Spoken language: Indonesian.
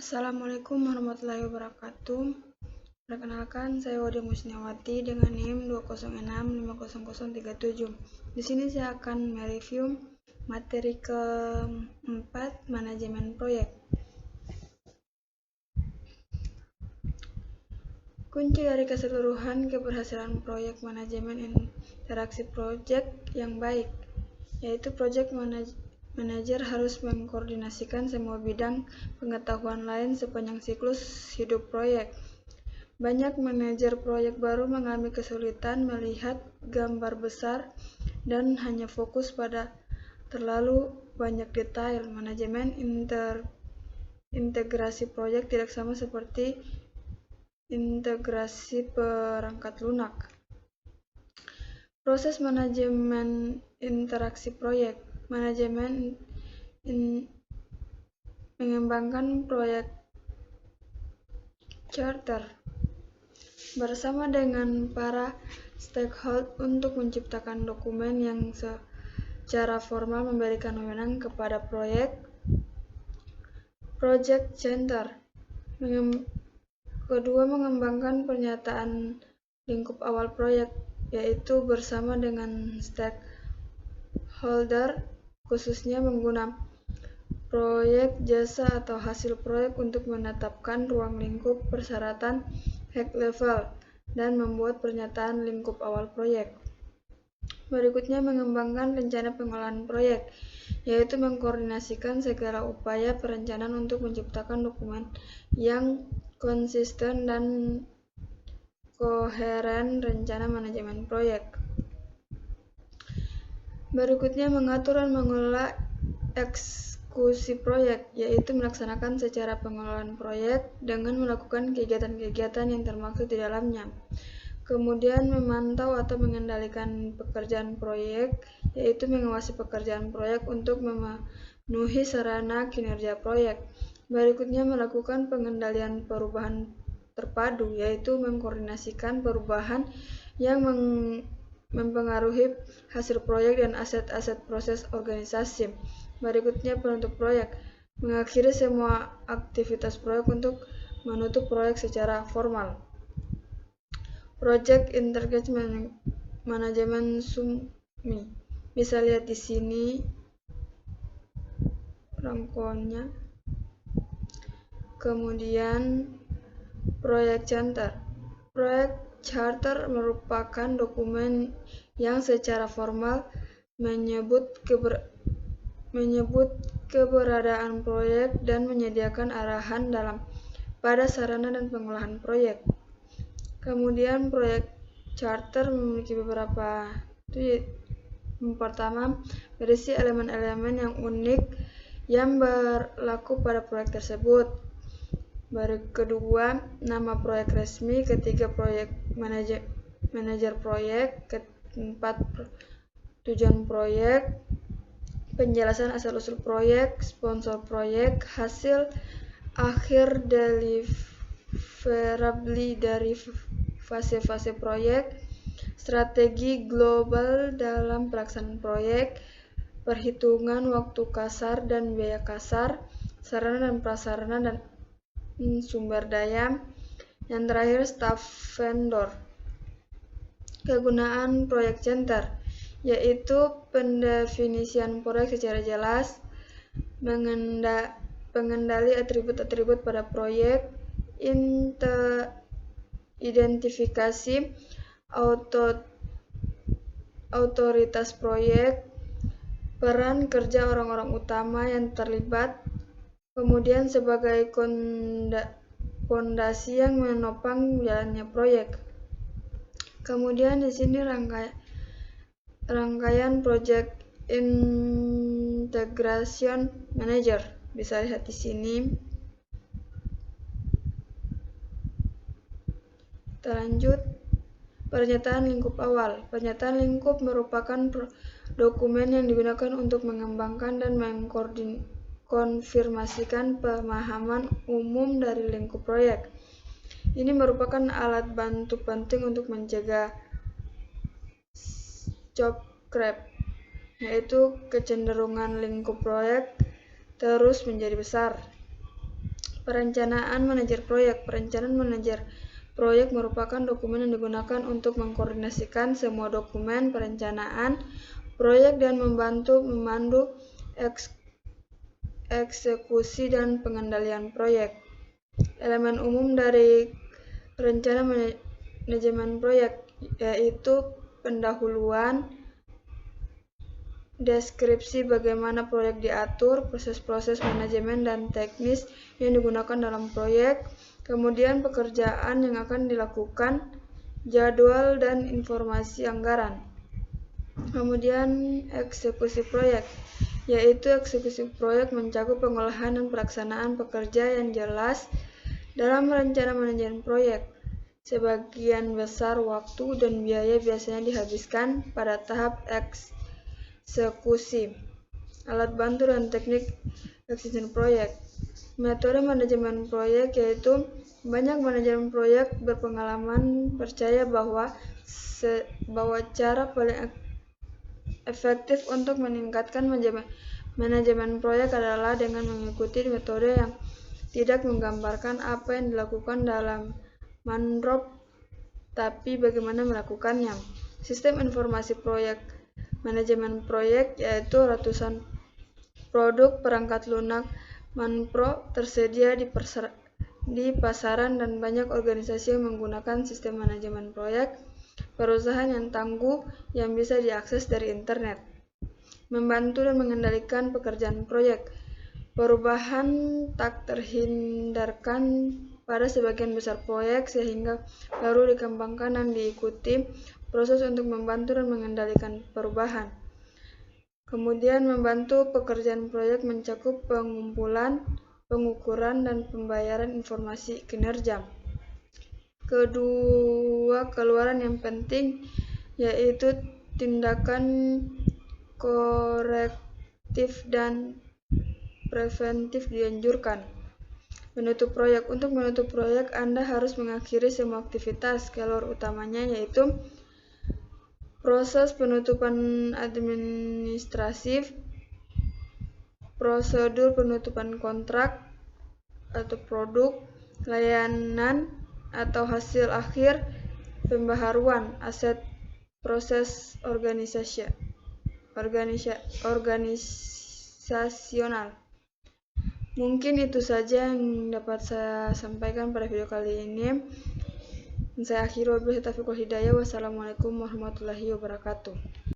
Assalamualaikum warahmatullahi wabarakatuh. Perkenalkan, saya Wadi Musniawati dengan NIM 206500037. Di sini saya akan mereview materi keempat, manajemen proyek. Kunci dari keseluruhan keberhasilan proyek manajemen interaksi proyek yang baik, yaitu proyek manajer harus mengkoordinasikan semua bidang pengetahuan lain sepanjang siklus hidup proyek. Banyak manajer proyek baru mengalami kesulitan melihat gambar besar dan hanya fokus pada terlalu banyak detail. Manajemen integrasi proyek tidak sama seperti integrasi perangkat lunak. Proses manajemen interaksi proyek. Manajemen mengembangkan proyek charter bersama dengan para stakeholder untuk menciptakan dokumen yang secara formal memberikan wewenang kepada project center. Kedua, mengembangkan pernyataan lingkup awal proyek, yaitu bersama dengan stakeholder, khususnya pengguna proyek, jasa, atau hasil proyek untuk menetapkan ruang lingkup persyaratan high level dan membuat pernyataan lingkup awal proyek. Berikutnya, mengembangkan rencana pengelolaan proyek, yaitu mengkoordinasikan segala upaya perencanaan untuk menciptakan dokumen yang konsisten dan koheren rencana manajemen proyek. Berikutnya, mengatur dan mengelola eksekusi proyek, yaitu melaksanakan secara pengelolaan proyek dengan melakukan kegiatan-kegiatan yang termaksud di dalamnya. Kemudian, memantau atau mengendalikan pekerjaan proyek, yaitu mengawasi pekerjaan proyek untuk memenuhi sarana kinerja proyek. Berikutnya, melakukan pengendalian perubahan terpadu, yaitu mengkoordinasikan perubahan yang mempengaruhi hasil proyek dan aset-aset proses organisasi. Berikutnya, penutup proyek. Mengakhiri semua aktivitas proyek untuk menutup proyek secara formal. Project Integrated Management SUMI. Bisa lihat di sini rangkauannya. Kemudian proyek charter. Proyek charter merupakan dokumen yang secara formal menyebut keberadaan proyek dan menyediakan arahan pada sarana dan pengolahan proyek. Kemudian proyek charter memiliki beberapa pertama, berisi elemen-elemen yang unik yang berlaku pada proyek tersebut. Kedua, nama proyek resmi. Ketiga, proyek manajer proyek. Keempat, tujuan proyek. Penjelasan asal-usul proyek, sponsor proyek, hasil akhir deliverable dari fase-fase proyek, strategi global dalam pelaksanaan proyek, perhitungan waktu kasar dan biaya kasar, sarana dan prasarana dan sumber daya, yang terakhir staff vendor. Kegunaan proyek center, yaitu pendefinisian proyek secara jelas, pengendali atribut-atribut pada proyek, identifikasi otoritas proyek, peran kerja orang-orang utama yang terlibat, kemudian sebagai fondasi yang menopang jalannya proyek. Kemudian di sini rangkaian Project Integration Manager. Bisa lihat di sini. Kita lanjut. Pernyataan lingkup awal. Pernyataan lingkup merupakan dokumen yang digunakan untuk mengembangkan dan mengkonfirmasikan pemahaman umum dari lingkup proyek. Ini merupakan alat bantu penting untuk mencegah job creep, yaitu kecenderungan lingkup proyek terus menjadi besar. Perencanaan manajer proyek. Perencanaan manajer proyek merupakan dokumen yang digunakan untuk mengkoordinasikan semua dokumen perencanaan proyek dan memandu eksekusi dan pengendalian proyek. Elemen umum dari rencana manajemen proyek yaitu pendahuluan, deskripsi bagaimana proyek diatur, proses-proses manajemen dan teknis yang digunakan dalam proyek, kemudian pekerjaan yang akan dilakukan, jadwal dan informasi anggaran. Kemudian eksekusi proyek, yaitu eksekusi proyek mencakup pengolahan dan pelaksanaan pekerja yang jelas dalam rencana manajemen proyek. Sebagian besar waktu dan biaya biasanya dihabiskan pada tahap eksekusi. Alat bantu dan teknik eksekusi proyek. Metode manajemen proyek yaitu banyak manajemen proyek berpengalaman percaya bahwa cara paling efektif untuk meningkatkan manajemen proyek adalah dengan mengikuti metode yang tidak menggambarkan apa yang dilakukan dalam manprop, tapi bagaimana melakukannya. Sistem informasi proyek. Manajemen proyek yaitu ratusan produk perangkat lunak manpro tersedia di pasaran dan banyak organisasi yang menggunakan sistem manajemen proyek. Perusahaan yang tangguh yang bisa diakses dari internet. Membantu dan mengendalikan pekerjaan proyek. Perubahan tak terhindarkan pada sebagian besar proyek sehingga baru dikembangkan dan diikuti proses untuk membantu dan mengendalikan perubahan. Kemudian membantu pekerjaan proyek mencakup pengumpulan, pengukuran, dan pembayaran informasi kinerja. Kedua keluaran yang penting yaitu tindakan korektif dan preventif dianjurkan. Menutup proyek. Untuk menutup proyek, Anda harus mengakhiri semua aktivitas. Keluar utamanya yaitu proses penutupan administratif, prosedur penutupan kontrak atau produk, layanan atau hasil akhir, pembaharuan aset, proses organisasional. Mungkin itu saja yang dapat saya sampaikan pada video kali ini. Saya akhiri wabillahi taufiq wal hidayah. Wassalamualaikum warahmatullahi wabarakatuh.